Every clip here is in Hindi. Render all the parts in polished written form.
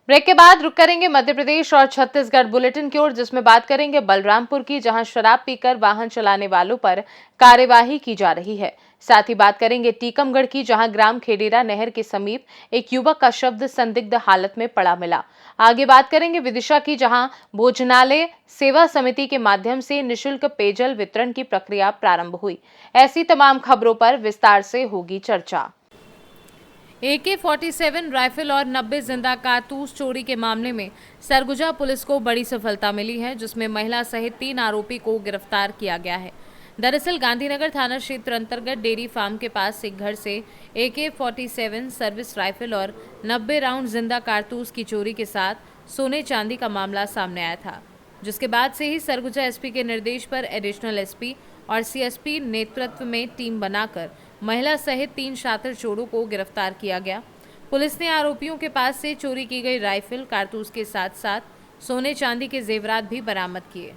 ब्रेक के बाद रुक करेंगे मध्य प्रदेश और छत्तीसगढ़ बुलेटिन की ओर, जिसमें बात करेंगे बलरामपुर की, जहां शराब पीकर वाहन चलाने वालों पर कार्यवाही की जा रही है। साथ ही बात करेंगे टीकमगढ़ की, जहां ग्राम खेडेरा नहर के समीप एक युवक का शव संदिग्ध हालत में पड़ा मिला। आगे बात करेंगे विदिशा की, जहां भोजनालय सेवा समिति के माध्यम से निःशुल्क पेयजल वितरण की प्रक्रिया प्रारंभ हुई। ऐसी तमाम खबरों पर विस्तार से होगी चर्चा। AK-47 राइफल और 90 जिंदा कारतूस चोरी के मामले में सरगुजा पुलिस को बड़ी सफलता मिली है, जिसमें महिला सहित 3 आरोपी को गिरफ्तार किया गया है। दरअसल गांधीनगर थाना क्षेत्र अंतर्गत डेयरी फार्म के पास एक घर से AK-47 सर्विस राइफल और 90 राउंड जिंदा कारतूस की चोरी के साथ सोने चांदी का मामला सामने आया था, जिसके बाद से ही सरगुजा SP के निर्देश पर एडिशनल SP और CSP नेतृत्व में टीम बनाकर महिला सहित 3 शातिर चोरों को गिरफ्तार किया गया। पुलिस ने आरोपियों के पास से चोरी की गई राइफल कारतूस के साथ साथ सोने चांदी के जेवरात भी बरामद किए।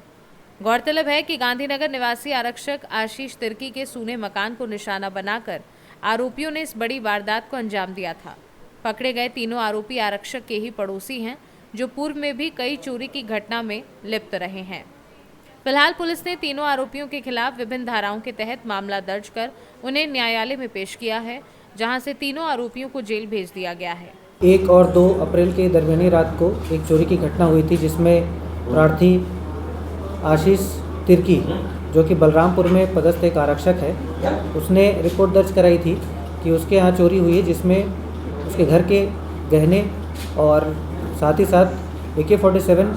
गौरतलब है कि गांधीनगर निवासी आरक्षक आशीष तिर्की के सूने मकान को निशाना बनाकर आरोपियों ने इस बड़ी वारदात को अंजाम दिया था। पकड़े गए तीनों आरोपी आरक्षक के ही पड़ोसी हैं, जो पूर्व में भी कई चोरी की घटना में लिप्त रहे हैं। फिलहाल पुलिस ने तीनों आरोपियों के खिलाफ विभिन्न धाराओं के तहत मामला दर्ज कर उन्हें न्यायालय में पेश किया है, जहां से तीनों आरोपियों को जेल भेज दिया गया है। 1 और 2 अप्रैल के दरमियानी रात को एक चोरी की घटना हुई थी, जिसमें प्रार्थी आशीष तिर्की, जो कि बलरामपुर में पदस्थ एक आरक्षक है, उसने रिपोर्ट दर्ज कराई थी कि उसके यहाँ चोरी हुई है, जिसमें उसके घर के गहने और साथ ही साथ AK-47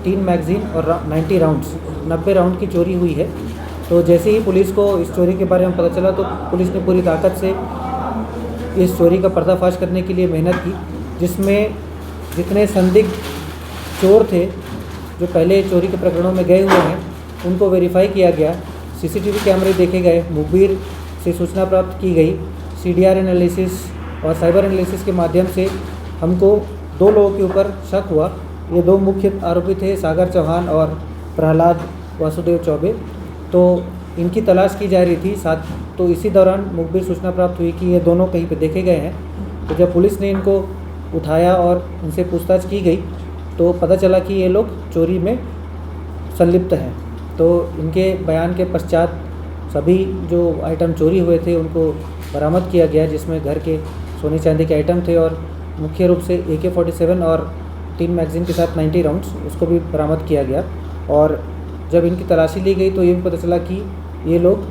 3 मैगजीन और 90 राउंड की चोरी हुई है। तो जैसे ही पुलिस को इस चोरी के बारे में पता चला, तो पुलिस ने पूरी ताकत से इस चोरी का पर्दाफाश करने के लिए मेहनत की, जिसमें जितने संदिग्ध चोर थे जो पहले चोरी के प्रकरणों में गए हुए हैं, उनको वेरीफाई किया गया। CCTV कैमरे देखे गए, मुखबिर से सूचना प्राप्त की गई। CDR एनालिसिस और साइबर एनालिसिस के माध्यम से हमको 2 लोगों के ऊपर शक हुआ। ये 2 मुख्य आरोपी थे, सागर चौहान और प्रहलाद वासुदेव चौबे। तो इनकी तलाश की जा रही थी। तो इसी दौरान मुखबिर सूचना प्राप्त हुई कि ये दोनों कहीं पे देखे गए हैं। तो जब पुलिस ने इनको उठाया और इनसे पूछताछ की गई, तो पता चला कि ये लोग चोरी में संलिप्त हैं। तो इनके बयान के पश्चात सभी जो आइटम चोरी हुए थे उनको बरामद किया गया, जिसमें घर के सोने चांदी के आइटम थे और मुख्य रूप से AK-47 और 3 मैगजीन के साथ 90 राउंड्स, उसको भी बरामद किया गया। और जब इनकी तलाशी ली गई तो ये भी पता चला कि ये लोग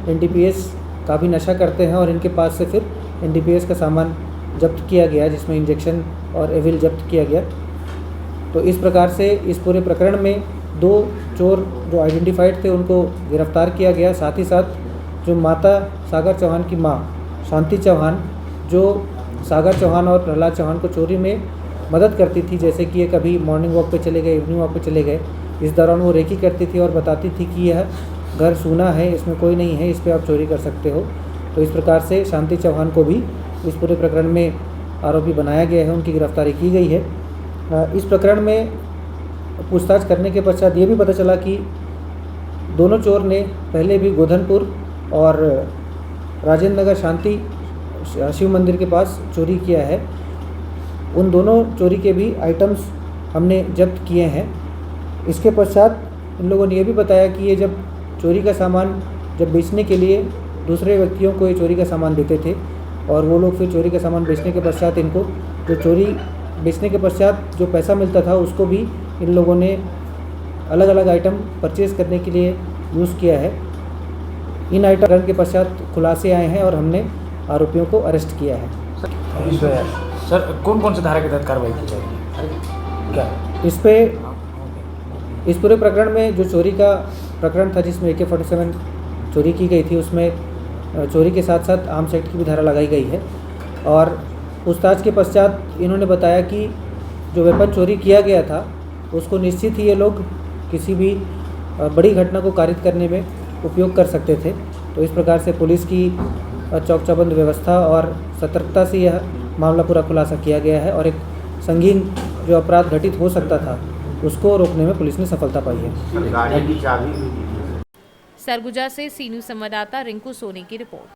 NDPS का भी नशा करते हैं और इनके पास से फिर NDPS का सामान जब्त किया गया, जिसमें इंजेक्शन और एविल जब्त किया गया। तो इस प्रकार से इस पूरे प्रकरण में 2 चोर जो आइडेंटिफाइड थे उनको गिरफ्तार किया गया। साथ ही साथ जो माता सागर चौहान की माँ शांति चौहान, जो सागर चौहान और प्रहलाद चौहान को चोरी में मदद करती थी, जैसे कि ये कभी मॉर्निंग वॉक पे चले गए, इवनिंग वॉक पे चले गए, इस दौरान वो रेकी करती थी और बताती थी कि यह घर सूना है, इसमें कोई नहीं है, इस पर आप चोरी कर सकते हो। तो इस प्रकार से शांति चौहान को भी इस पूरे प्रकरण में आरोपी बनाया गया है, उनकी गिरफ्तारी की गई है। इस प्रकरण में पूछताछ करने के पश्चात ये भी पता चला कि दोनों चोर ने पहले भी गोधनपुर और राजेंद्र नगर शांति शिव मंदिर के पास चोरी किया है। उन दोनों चोरी के भी आइटम्स हमने जब्त किए हैं। इसके पश्चात इन लोगों ने यह भी बताया कि ये जब चोरी का सामान जब बेचने के लिए दूसरे व्यक्तियों को ये चोरी का सामान देते थे, और वो लोग फिर चोरी का सामान बेचने के पश्चात इनको जो चोरी बेचने के पश्चात जो पैसा मिलता था उसको भी इन लोगों ने अलग अलग आइटम परचेज़ करने के लिए यूज़ किया है। इन आइटम के पश्चात खुलासे आए हैं और हमने आरोपियों को अरेस्ट किया है। सर कौन कौन से धारा के तहत कार्रवाई की जाएगी? क्या इस पूरे प्रकरण में जो चोरी का प्रकरण था, जिसमें AK-47 चोरी की गई थी, उसमें चोरी के साथ साथ आर्म्स एक्ट की भी धारा लगाई गई है। और पूछताछ के पश्चात इन्होंने बताया कि जो वेपन चोरी किया गया था उसको निश्चित ही ये लोग किसी भी बड़ी घटना को कारित करने में उपयोग कर सकते थे। तो इस प्रकार से पुलिस की चौक चौबंद व्यवस्था और सतर्कता से यह मामला पूरा खुलासा किया गया है, और एक संगीन जो अपराध घटित हो सकता था उसको रोकने में पुलिस ने सफलता पाई है। सरगुजा से सी न्यूज़ संवाददाता रिंकू सोनी की रिपोर्ट।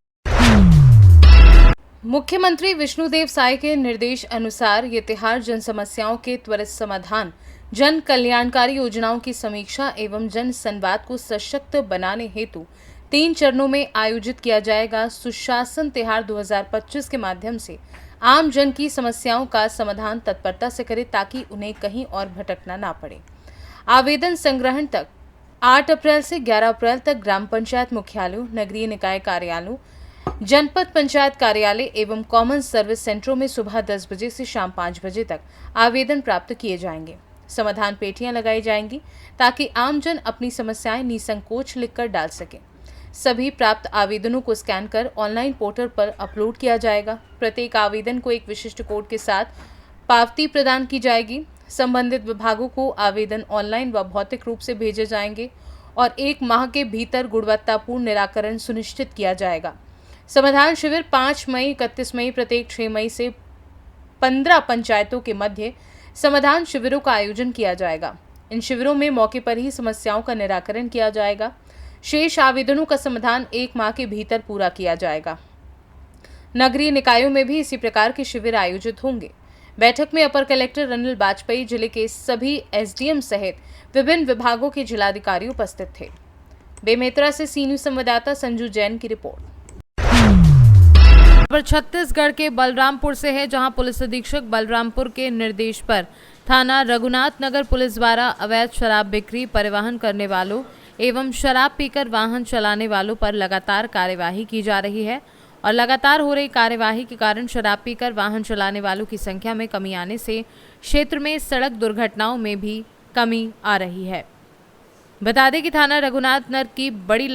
मुख्यमंत्री विष्णुदेव साय के निर्देश अनुसार ये त्योहार जन समस्याओं के त्वरित समाधान, जन कल्याणकारी योजनाओं की समीक्षा एवं जन संवाद को सशक्त बनाने हेतु 3 चरणों में आयोजित किया जाएगा। सुशासन त्योहार 2025 के माध्यम से आम जन की समस्याओं का समाधान तत्परता से करे ताकि उन्हें कहीं और भटकना ना पड़े। आवेदन संग्रहण तक 8 अप्रैल से 11 अप्रैल तक ग्राम पंचायत मुख्यालयों, नगरीय निकाय कार्यालयों, जनपद पंचायत कार्यालय एवं कॉमन सर्विस सेंटरों में सुबह 10 बजे से शाम 5 बजे तक आवेदन प्राप्त किए जाएंगे। समाधान पेटियां लगाई जाएंगी ताकि आमजन अपनी समस्याएं निसंकोच लिखकर डाल सकें। सभी प्राप्त आवेदनों को स्कैन कर ऑनलाइन पोर्टल पर अपलोड किया जाएगा। प्रत्येक आवेदन को एक विशिष्ट कोड के साथ पावती प्रदान की जाएगी। संबंधित विभागों को आवेदन ऑनलाइन व भौतिक रूप से भेजे जाएंगे और 1 माह के भीतर गुणवत्तापूर्ण निराकरण सुनिश्चित किया जाएगा। समाधान शिविर 5 मई, 31 मई, प्रत्येक 6 मई से 15 पंचायतों के मध्य समाधान शिविरों का आयोजन किया जाएगा। इन शिविरों में मौके पर ही समस्याओं का निराकरण किया जाएगा। शेष आवेदनों का समाधान 1 माह के भीतर पूरा किया जाएगा। नगरीय निकायों में भी इसी प्रकार के शिविर आयोजित होंगे। बैठक में अपर कलेक्टर अनिल बाजपेयी, जिले के सभी एसडीएम सहित विभिन्न विभागों के जिलाधिकारी उपस्थित थे। बेमेतरा से सी न्यूज संवाददाता संजू जैन की रिपोर्ट। पर छत्तीसगढ़ के बलरामपुर से है, जहां पुलिस अधीक्षक बलरामपुर के निर्देश पर थाना रघुनाथ नगर पुलिस द्वारा अवैध शराब बिक्री, परिवहन करने वालों एवं शराब पीकर वाहन चलाने वालों पर लगातार कार्यवाही की जा रही है और लगातार हो रही कार्यवाही के कारण शराब पीकर वाहन चलाने वालों की संख्या में कमी आने से क्षेत्र में सड़क दुर्घटनाओं में भी कमी आ रही है। बता दें कि थाना रघुनाथ नगर की बड़ी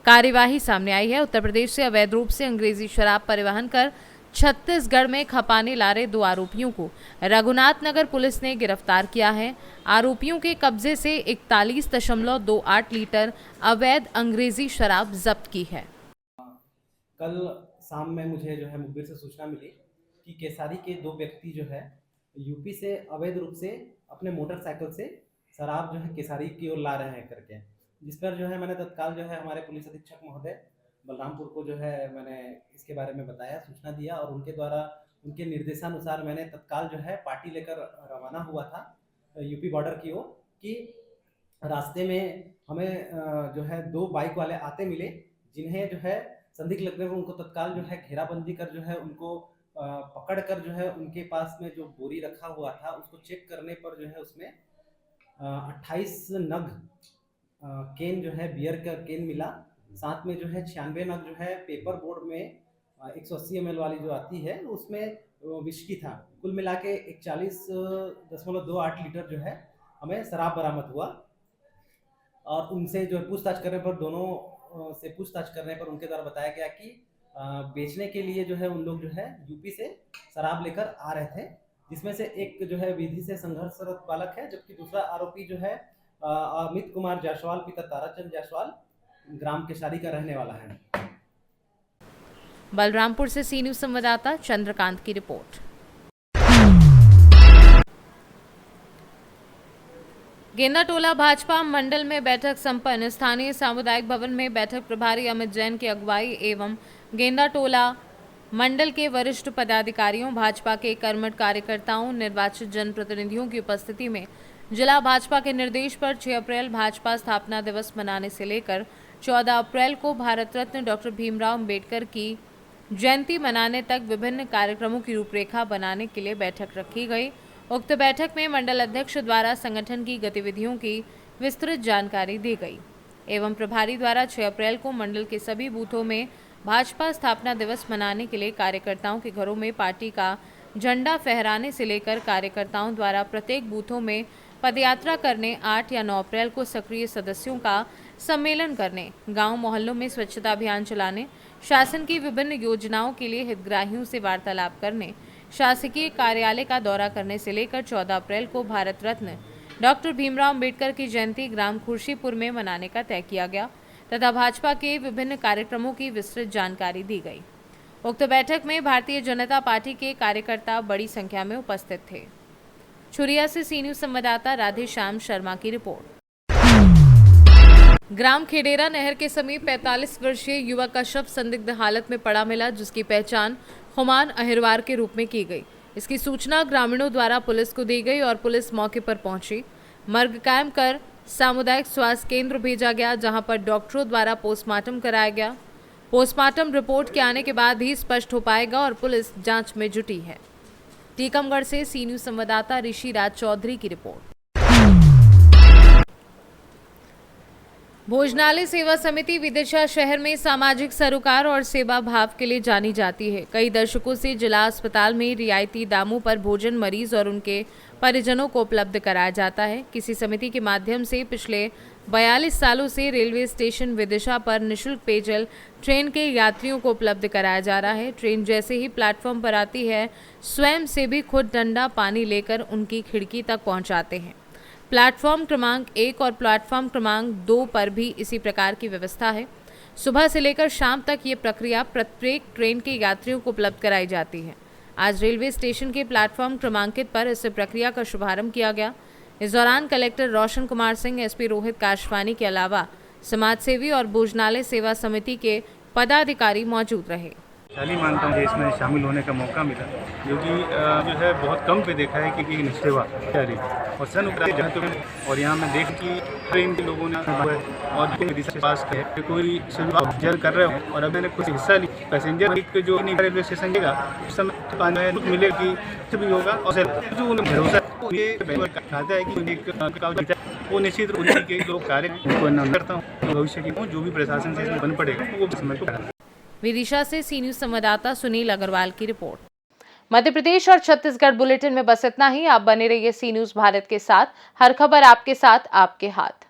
कार्यवाही सामने आई है। उत्तर प्रदेश से अवैध रूप से अंग्रेजी शराब परिवहन कर छत्तीसगढ़ में खपाने ला रहे 2 आरोपियों को रघुनाथ नगर पुलिस ने गिरफ्तार किया है। आरोपियों के कब्जे से 41.28 लीटर अवैध अंग्रेजी शराब जब्त की है। कल शाम में मुझे जो है मुखबिर से सूचना मिली कि केसारी के 2 व्यक्ति जो है यूपी से अवैध रूप से अपने मोटरसाइकिल से शराब जो है केसारी की ओर ला रहे हैं करके, जिस पर जो है मैंने तत्काल जो है हमारे पुलिस अधीक्षक महोदय बलरामपुर को जो है मैंने इसके बारे में बताया, सूचना दिया और उनके द्वारा उनके निर्देशानुसार मैंने तत्काल जो है पार्टी लेकर रवाना हुआ था यूपी बॉर्डर की ओर कि रास्ते में हमें जो है 2 बाइक वाले आते मिले, जिन्हें जो है संदिग्ध लगने पर उनको तत्काल जो है घेराबंदी कर जो है उनको पकड़ कर जो है उनके पास में जो बोरी रखा हुआ था उसको चेक करने पर जो है उसमें 28 नग केन जो है बियर का केन मिला। साथ में जो है 96 नग जो है पेपर बोर्ड में 180 ml वाली जो आती है उसमें विस्की था। कुल मिला के 41.28 लीटर जो है हमें शराब बरामद हुआ और उनसे जो पूछताछ करने पर दोनों से पूछताछ करने पर उनके द्वारा बताया गया कि बेचने के लिए जो है उन लोग जो है यूपी से शराब लेकर आ रहे थे, जिसमें से एक जो है विधि से संघर्षरत बालक है, जबकि दूसरा आरोपी जो है अमित कुमार जायसवाल पिता ताराचंद जायसवाल ग्राम केसारी का रहने वाला है। बलरामपुर से सी न्यूज संवाददाता चंद्रकांत की रिपोर्ट। गेंदाटोला भाजपा मंडल में बैठक संपन्न। स्थानीय सामुदायिक भवन में बैठक प्रभारी अमित जैन की अगुवाई एवं गेंदाटोला मंडल के वरिष्ठ पदाधिकारियों, भाजपा के कर्मठ कार्यकर्ताओं, निर्वाचित जनप्रतिनिधियों की उपस्थिति में जिला भाजपा के निर्देश पर 6 अप्रैल भाजपा स्थापना दिवस मनाने से लेकर 14 अप्रैल को भारत रत्न डॉक्टर भीमराव अंबेडकर की जयंती मनाने तक विभिन्न कार्यक्रमों की रूपरेखा बनाने के लिए बैठक रखी गई। उक्त बैठक में मंडल अध्यक्ष द्वारा संगठन की गतिविधियों की विस्तृत जानकारी दी गई एवं प्रभारी द्वारा 6 अप्रैल को मंडल के सभी बूथों में भाजपा स्थापना दिवस मनाने के लिए कार्यकर्ताओं के घरों में पार्टी का झंडा फहराने से लेकर कार्यकर्ताओं द्वारा प्रत्येक बूथों में पदयात्रा करने, 8 या 9 अप्रैल को सक्रिय सदस्यों का सम्मेलन करने, गांव मोहल्लों में स्वच्छता अभियान चलाने, शासन की विभिन्न योजनाओं के लिए हितग्राहियों से वार्तालाप करने, शासकीय कार्यालय का दौरा करने से लेकर 14 अप्रैल को भारत रत्न डॉक्टर भीमराव अंबेडकर की जयंती ग्राम खुर्शीपुर में मनाने का तय किया गया तथा भाजपा के विभिन्न कार्यक्रमों की विस्तृत जानकारी दी गई। उक्त बैठक में भारतीय जनता पार्टी के कार्यकर्ता बड़ी संख्या में उपस्थित थे। छुरिया से सी न्यूज संवाददाता राधेश्याम शर्मा की रिपोर्ट। ग्राम खेडेरा नहर के समीप 45 वर्षीय युवक का शव संदिग्ध हालत में पड़ा मिला, जिसकी पहचान हुमान अहिरवार के रूप में की गई। इसकी सूचना ग्रामीणों द्वारा पुलिस को दी गई और पुलिस मौके पर पहुंची। मर्ग कायम कर सामुदायिक स्वास्थ्य केंद्र भेजा गया, जहां पर डॉक्टरों द्वारा पोस्टमार्टम कराया गया। पोस्टमार्टम रिपोर्ट के आने के बाद ही स्पष्ट हो पाएगा और पुलिस जांच में जुटी है। टीकमगढ़ से सी न्यूज संवाददाता ऋषि राज चौधरी की रिपोर्ट। भोजनालय सेवा समिति विदिशा शहर में सामाजिक सरोकार और सेवा भाव के लिए जानी जाती है। कई दशकों से जिला अस्पताल में रियायती दामों पर भोजन मरीज और उनके परिजनों को उपलब्ध कराया जाता है। किसी समिति के माध्यम से पिछले 42 सालों से रेलवे स्टेशन विदिशा पर निःशुल्क पेयजल ट्रेन के यात्रियों को उपलब्ध कराया जा रहा है। ट्रेन जैसे ही प्लेटफॉर्म पर आती है, स्वयं से भी खुद डंडा पानी लेकर उनकी खिड़की तक पहुंचाते हैं। प्लेटफॉर्म क्रमांक 1 और प्लेटफॉर्म क्रमांक 2 पर भी इसी प्रकार की व्यवस्था है। सुबह से लेकर शाम तक ये प्रक्रिया प्रत्येक ट्रेन के यात्रियों को उपलब्ध कराई जाती है। आज रेलवे स्टेशन के प्लेटफॉर्म क्रमांकित पर इस प्रक्रिया का शुभारंभ किया गया। इस दौरान कलेक्टर रोशन कुमार सिंह, एसपी रोहित काशवानी के अलावा समाजसेवी और भोजनालय सेवा समिति के पदाधिकारी मौजूद रहे। खुशहाली मानता हूँ कि इसमें शामिल होने का मौका मिला, क्योंकि जो है बहुत कम पे देखा है कि निष्ठेवा जारी और सन और यहाँ मैं देख कि ट्रेन के लोगों ने और पास किया कोई सुविधा कर रहे हो और अब मैंने कुछ हिस्सा ली। पैसेंजर जो रेलवे स्टेशन जाएगा उस समय मिलेगी भी होगा और जो उन्हें भरोसा खाता है कि वो निश्चित रूप से लोग कार्य करता हूँ। भविष्य की जो भी प्रशासन से इसमें बन पड़ेगा वो समय को। विदिशा से सी न्यूज संवाददाता सुनील अग्रवाल की रिपोर्ट। मध्य प्रदेश और छत्तीसगढ़ बुलेटिन में बस इतना ही। आप बने रहिए सी न्यूज भारत के साथ। हर खबर आपके साथ, आपके हाथ।